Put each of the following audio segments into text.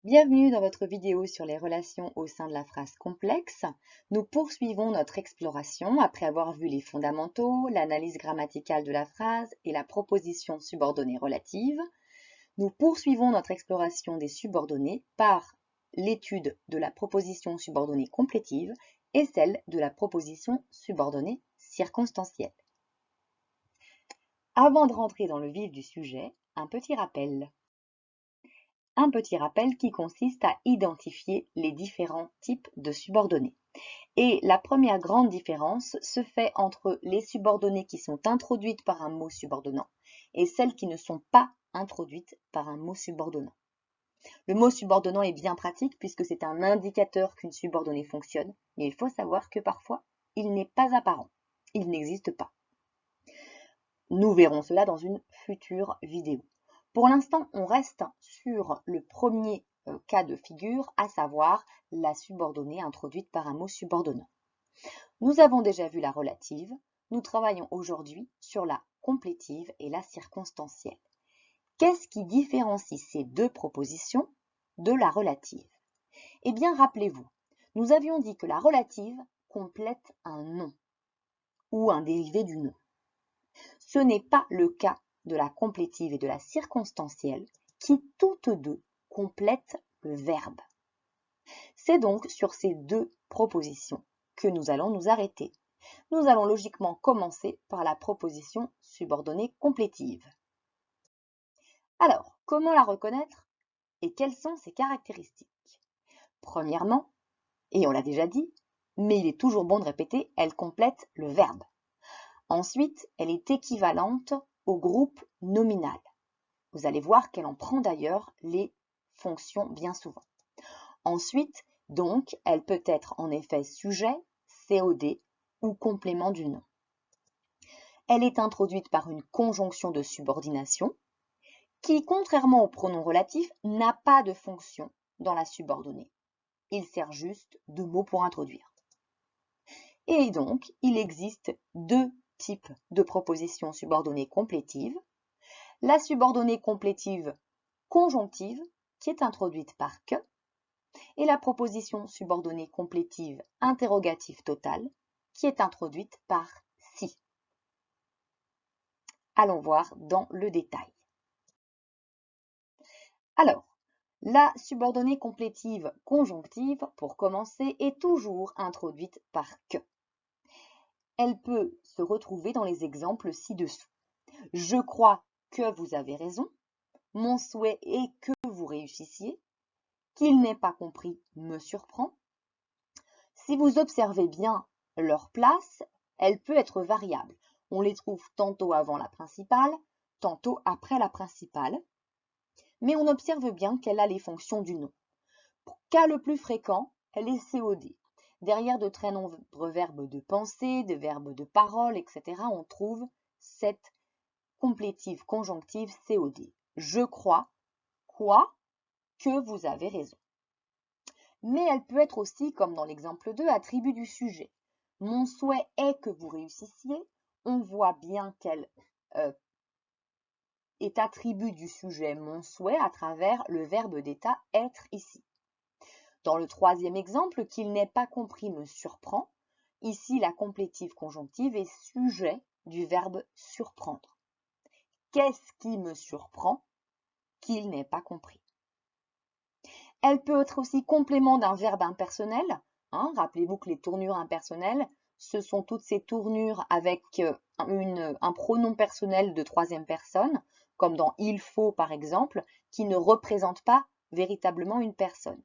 Bienvenue dans votre vidéo sur les relations au sein de la phrase complexe. Nous poursuivons notre exploration après avoir vu les fondamentaux, l'analyse grammaticale de la phrase et la proposition subordonnée relative. Nous poursuivons notre exploration des subordonnées par l'étude de la proposition subordonnée complétive et celle de la proposition subordonnée circonstancielle. Avant de rentrer dans le vif du sujet, un petit rappel. Un petit rappel qui consiste à identifier les différents types de subordonnées. Et la première grande différence se fait entre les subordonnées qui sont introduites par un mot subordonnant et celles qui ne sont pas introduites par un mot subordonnant. Le mot subordonnant est bien pratique puisque c'est un indicateur qu'une subordonnée fonctionne, mais il faut savoir que parfois, il n'est pas apparent, il n'existe pas. Nous verrons cela dans une future vidéo. Pour l'instant, on reste sur le premier cas de figure, à savoir la subordonnée introduite par un mot subordonnant. Nous avons déjà vu la relative, nous travaillons aujourd'hui sur la complétive et la circonstancielle. Qu'est-ce qui différencie ces deux propositions de la relative? Eh bien, rappelez-vous, nous avions dit que la relative complète un nom ou un dérivé du nom. Ce n'est pas le cas de la complétive et de la circonstancielle qui toutes deux complètent le verbe. C'est donc sur ces deux propositions que nous allons nous arrêter. Nous allons logiquement commencer par la proposition subordonnée complétive. Alors, comment la reconnaître et quelles sont ses caractéristiques? Premièrement, et on l'a déjà dit, mais il est toujours bon de répéter, elle complète le verbe. Ensuite, elle est équivalente au groupe nominal. Vous allez voir qu'elle en prend d'ailleurs les fonctions bien souvent. Ensuite, donc, elle peut être en effet sujet, COD ou complément du nom. Elle est introduite par une conjonction de subordination qui, contrairement au pronom relatif, n'a pas de fonction dans la subordonnée. Il sert juste de mot pour introduire. Et donc, il existe deux types de propositions subordonnées complétives. La subordonnée complétive conjonctive, qui est introduite par que, et la proposition subordonnée complétive interrogative totale, qui est introduite par si. Allons voir dans le détail. Alors, la subordonnée complétive conjonctive, pour commencer, est toujours introduite par que. Elle peut se retrouver dans les exemples ci-dessous. Je crois que vous avez raison. Mon souhait est que vous réussissiez. Qu'il n'ait pas compris me surprend. Si vous observez bien leur place, elle peut être variable. On les trouve tantôt avant la principale, tantôt après la principale. Mais on observe bien qu'elle a les fonctions du nom. Cas le plus fréquent, elle est COD. Derrière de très nombreux verbes de pensée, de verbes de parole, etc., on trouve cette complétive conjonctive COD. Je crois, quoi, que vous avez raison. Mais elle peut être aussi, comme dans l'exemple 2, attribut du sujet. Mon souhait est que vous réussissiez. On voit bien qu'elle est attribut du sujet mon souhait à travers le verbe d'état être ici. Dans le troisième exemple, qu'il n'ait pas compris me surprend. Ici, la complétive conjonctive est sujet du verbe surprendre. Qu'est-ce qui me surprend? Qu'il n'ait pas compris. Elle peut être aussi complément d'un verbe impersonnel. Rappelez-vous que les tournures impersonnelles, ce sont toutes ces tournures avec un pronom personnel de troisième personne, comme dans il faut par exemple, qui ne représente pas véritablement une personne.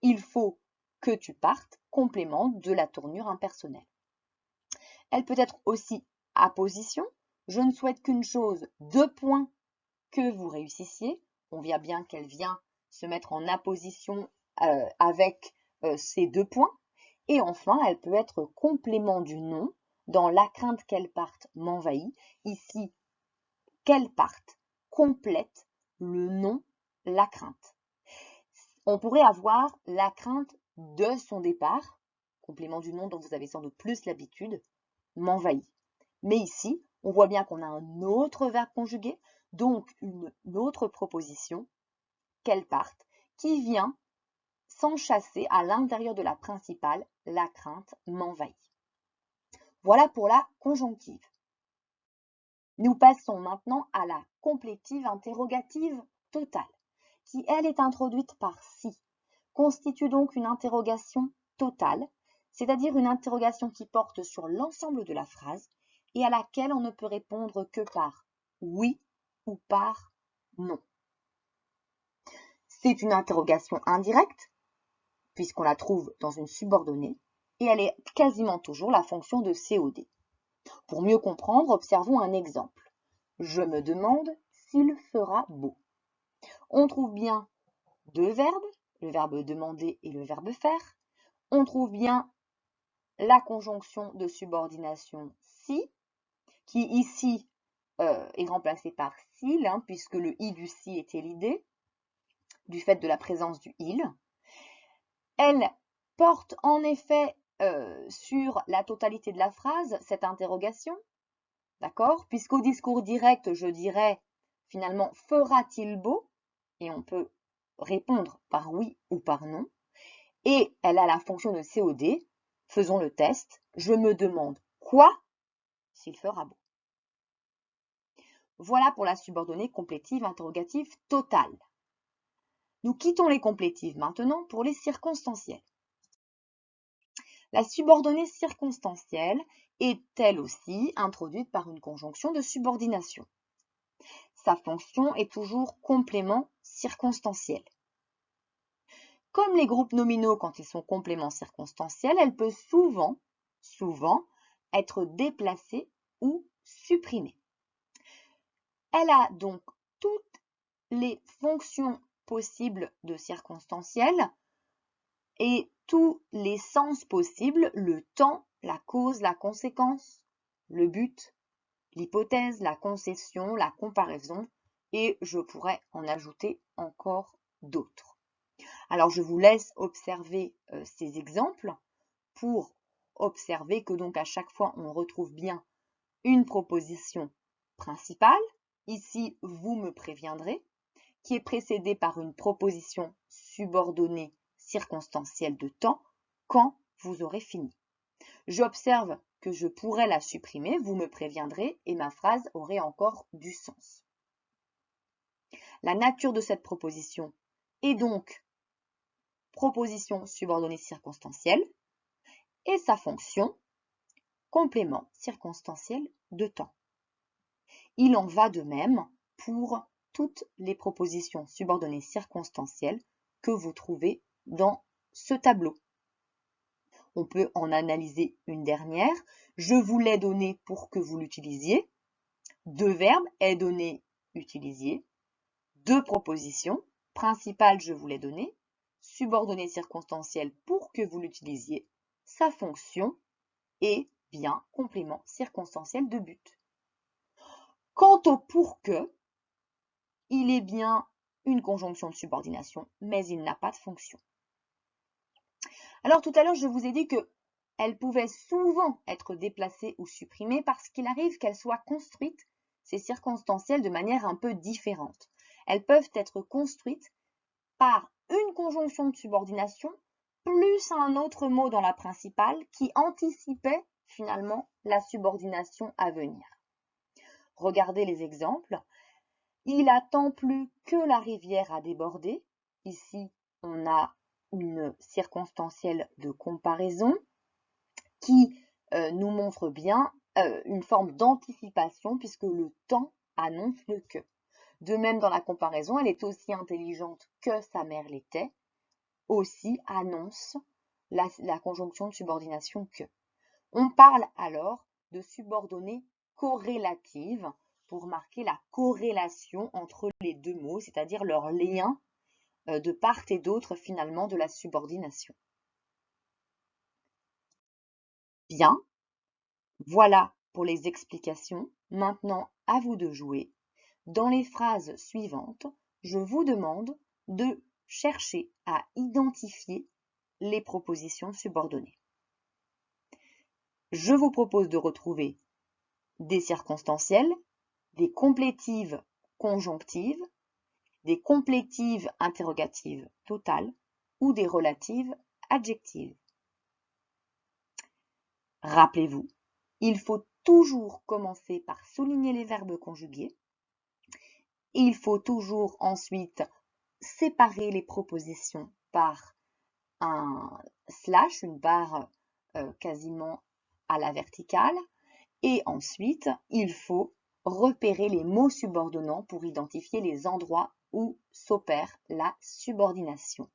Il faut que tu partes, complément de la tournure impersonnelle. Elle peut être aussi apposition. Je ne souhaite qu'une chose, deux points, que vous réussissiez. On voit bien qu'elle vient se mettre en apposition avec ces deux points. Et enfin, elle peut être complément du nom dans la crainte qu'elle parte m'envahit. Ici, qu'elle parte complète le nom, la crainte. On pourrait avoir la crainte de son départ, complément du nom dont vous avez sans doute plus l'habitude, m'envahit. Mais ici, on voit bien qu'on a un autre verbe conjugué, donc une autre proposition, qu'elle parte, qui vient s'enchâsser à l'intérieur de la principale, la crainte m'envahit. Voilà pour la conjonctive. Nous passons maintenant à la complétive interrogative totale, qui elle est introduite par si, constitue donc une interrogation totale, c'est-à-dire une interrogation qui porte sur l'ensemble de la phrase et à laquelle on ne peut répondre que par oui ou par non. C'est une interrogation indirecte, puisqu'on la trouve dans une subordonnée, et elle est quasiment toujours la fonction de COD. Pour mieux comprendre, observons un exemple. Je me demande s'il fera beau. On trouve bien deux verbes, le verbe demander et le verbe faire. On trouve bien la conjonction de subordination si, qui ici est remplacée par s'il, puisque le i du si était l'idée, du fait de la présence du il. Elle porte en effet sur la totalité de la phrase, cette interrogation, d'accord? Puisqu'au discours direct, je dirais finalement fera-t-il beau? Et on peut répondre par oui ou par non. Et elle a la fonction de COD. Faisons le test. Je me demande quoi s'il fera beau. Voilà pour la subordonnée complétive interrogative totale. Nous quittons les complétives maintenant pour les circonstancielles. La subordonnée circonstancielle est elle aussi introduite par une conjonction de subordination. Sa fonction est toujours complément circonstanciel. Comme les groupes nominaux quand ils sont compléments circonstanciels, elle peut souvent être déplacée ou supprimée. Elle a donc toutes les fonctions possibles de circonstanciel et tous les sens possibles, le temps, la cause, la conséquence, le but, l'hypothèse, la concession, la comparaison, et je pourrais en ajouter encore d'autres. Alors je vous laisse observer ces exemples pour observer que donc à chaque fois on retrouve bien une proposition principale, ici vous me préviendrez, qui est précédée par une proposition subordonnée circonstancielle de temps quand vous aurez fini. J'observe que je pourrais la supprimer, vous me préviendrez et ma phrase aurait encore du sens. La nature de cette proposition est donc proposition subordonnée circonstancielle et sa fonction complément circonstanciel de temps. Il en va de même pour toutes les propositions subordonnées circonstancielles que vous trouvez dans ce tableau. On peut en analyser une dernière. Je vous l'ai donné pour que vous l'utilisiez. Deux verbes, est donné, utilisiez. Deux propositions. Principale, je vous l'ai donné. Subordonnée circonstancielle pour que vous l'utilisiez. Sa fonction est bien complément circonstanciel de but. Quant au pour que, il est bien une conjonction de subordination, mais il n'a pas de fonction. Alors tout à l'heure, je vous ai dit qu'elle pouvait souvent être déplacée ou supprimée parce qu'il arrive qu'elles soient construites, ces circonstancielles, de manière un peu différente. Elles peuvent être construites par une conjonction de subordination plus un autre mot dans la principale qui anticipait finalement la subordination à venir. Regardez les exemples. Il attend plus que la rivière a débordé. Ici, on a une circonstancielle de comparaison qui nous montre bien une forme d'anticipation puisque le temps annonce le que. De même, dans la comparaison, elle est aussi intelligente que sa mère l'était, aussi annonce la conjonction de subordination que. On parle alors de subordonnée corrélative pour marquer la corrélation entre les deux mots, c'est-à-dire leur lien de part et d'autre finalement de la subordination. Bien, voilà pour les explications. Maintenant, à vous de jouer. Dans les phrases suivantes, je vous demande de chercher à identifier les propositions subordonnées. Je vous propose de retrouver des circonstancielles, des complétives conjonctives, des complétives interrogatives totales ou des relatives adjectives. Rappelez-vous, il faut toujours commencer par souligner les verbes conjugués. Il faut toujours ensuite séparer les propositions par un slash, une barre quasiment à la verticale. Et ensuite, il faut repérer les mots subordonnants pour identifier les endroits où s'opère la subordination.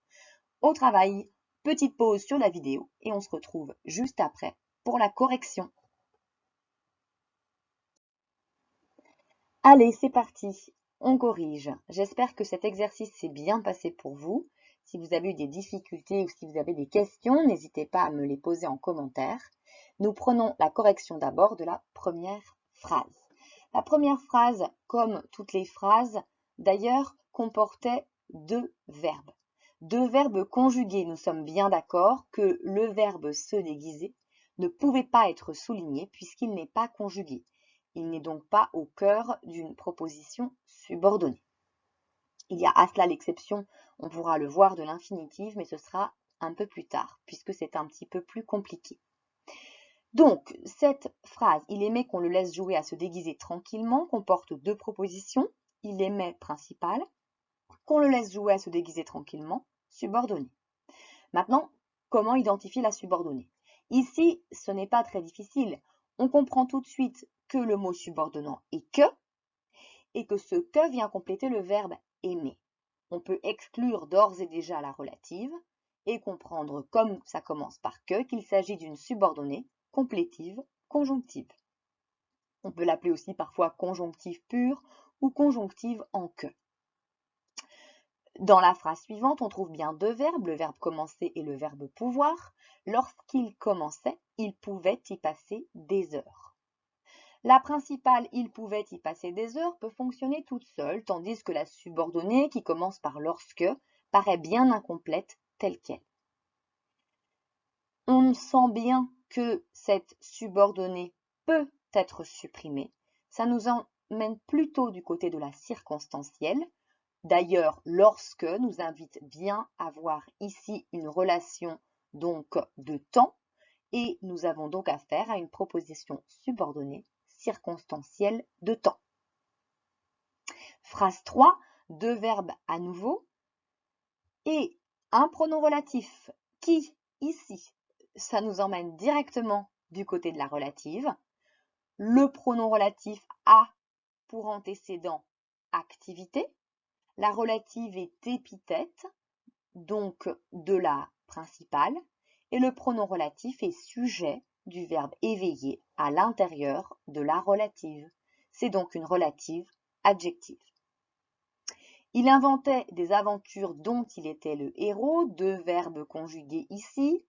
Au travail, petite pause sur la vidéo et on se retrouve juste après pour la correction. Allez, c'est parti, on corrige. J'espère que cet exercice s'est bien passé pour vous. Si vous avez eu des difficultés ou si vous avez des questions, n'hésitez pas à me les poser en commentaire. Nous prenons la correction d'abord de la première phrase. La première phrase, comme toutes les phrases, d'ailleurs, comportait deux verbes. Deux verbes conjugués. Nous sommes bien d'accord que le verbe se déguiser ne pouvait pas être souligné puisqu'il n'est pas conjugué. Il n'est donc pas au cœur d'une proposition subordonnée. Il y a à cela l'exception, on pourra le voir, de l'infinitif, mais ce sera un peu plus tard, puisque c'est un petit peu plus compliqué. Donc, cette phrase, il aimait qu'on le laisse jouer à se déguiser tranquillement, comporte deux propositions. Il aimait principal, qu'on le laisse jouer à se déguiser tranquillement, subordonné. Maintenant, comment identifier la subordonnée? Ici, ce n'est pas très difficile. On comprend tout de suite que le mot subordonnant est que, et que ce que vient compléter le verbe aimer. On peut exclure d'ores et déjà la relative et comprendre, comme ça commence par que, qu'il s'agit d'une subordonnée complétive conjonctive. On peut l'appeler aussi parfois conjonctive pure ou conjonctive en que. Dans la phrase suivante, on trouve bien deux verbes, le verbe commencer et le verbe pouvoir. Lorsqu'il commençait, il pouvait y passer des heures. La principale « il pouvait y passer des heures » peut fonctionner toute seule, tandis que la subordonnée, qui commence par « lorsque », paraît bien incomplète telle qu'elle. On sent bien que cette subordonnée peut être supprimée. Ça nous emmène plutôt du côté de la circonstancielle. D'ailleurs, lorsque nous invite bien à voir ici une relation donc de temps et nous avons donc affaire à une proposition subordonnée circonstancielle de temps. Phrase 3, deux verbes à nouveau et un pronom relatif qui, ici, ça nous emmène directement du côté de la relative. Le pronom relatif a pour antécédent activité. La relative est épithète, donc de la principale, et le pronom relatif est sujet du verbe éveillé à l'intérieur de la relative. C'est donc une relative adjective. Il inventait des aventures dont il était le héros, deux verbes conjugués ici,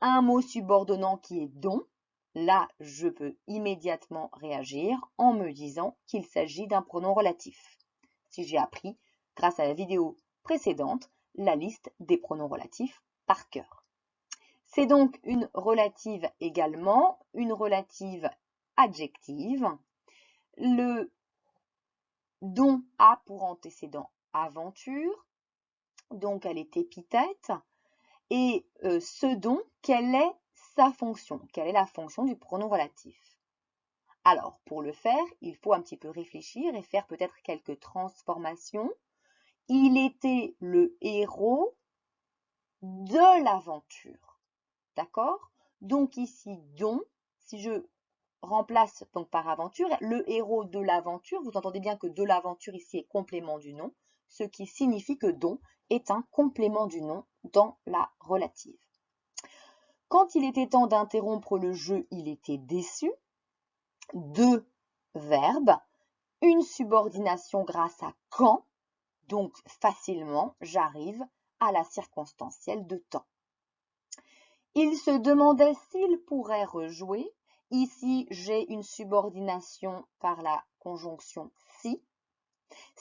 un mot subordonnant qui est dont. Là, je peux immédiatement réagir en me disant qu'il s'agit d'un pronom relatif. Si j'ai appris, grâce à la vidéo précédente, la liste des pronoms relatifs par cœur. C'est donc une relative également, une relative adjective. Le dont a pour antécédent aventure, donc elle est épithète. Et ce dont, quelle est sa fonction? Quelle est la fonction du pronom relatif? Alors, pour le faire, il faut un petit peu réfléchir et faire peut-être quelques transformations. Il était le héros de l'aventure. D'accord? Donc ici, dont, si je remplace donc par aventure, le héros de l'aventure, vous entendez bien que de l'aventure ici est complément du nom, ce qui signifie que dont est un complément du nom dans la relative. Quand il était temps d'interrompre le jeu, il était déçu. Deux verbes, une subordination grâce à quand, donc facilement, j'arrive à la circonstancielle de temps. Il se demandait s'il pourrait rejouer. Ici, j'ai une subordination par la conjonction si.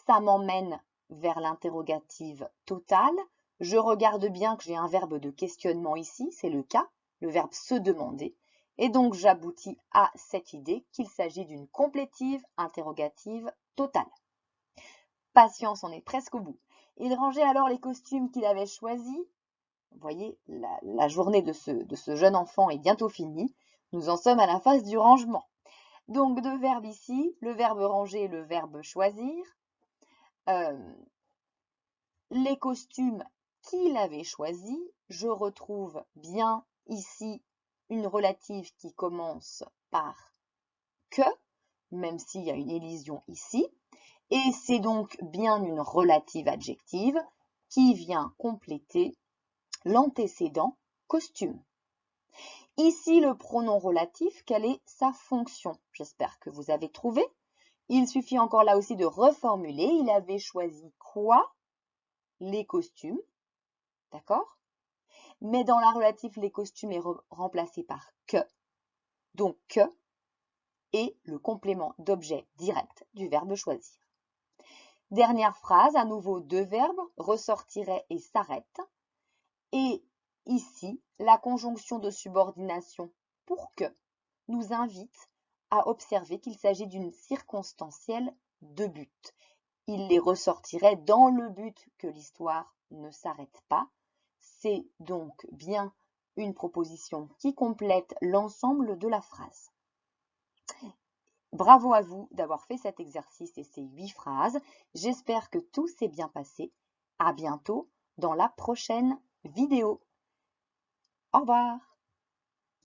Ça m'emmène vers l'interrogative totale. Je regarde bien que j'ai un verbe de questionnement ici, c'est le cas, le verbe se demander. Et donc, j'aboutis à cette idée qu'il s'agit d'une complétive interrogative totale. Patience, on est presque au bout. Il rangeait alors les costumes qu'il avait choisis. Vous voyez, la journée de ce jeune enfant est bientôt finie. Nous en sommes à la phase du rangement. Donc, deux verbes ici, le verbe ranger et le verbe choisir. Les costumes qu'il avait choisis. Je retrouve bien ici une relative qui commence par que, même s'il y a une élision ici. Et c'est donc bien une relative adjective qui vient compléter l'antécédent costume. Ici, le pronom relatif, quelle est sa fonction? J'espère que vous avez trouvé. Il suffit encore là aussi de reformuler. Il avait choisi quoi? Les costumes. D'accord? Mais dans la relative, les costumes est remplacé par que. Donc, que est le complément d'objet direct du verbe choisir. Dernière phrase, à nouveau deux verbes, ressortirait et s'arrête. Et ici, la conjonction de subordination pour que nous invite à observer qu'il s'agit d'une circonstancielle de but. Il les ressortirait dans le but que l'histoire ne s'arrête pas. C'est donc bien une proposition qui complète l'ensemble de la phrase. Bravo à vous d'avoir fait cet exercice et ces 8 phrases. J'espère que tout s'est bien passé. À bientôt dans la prochaine vidéo. Au revoir.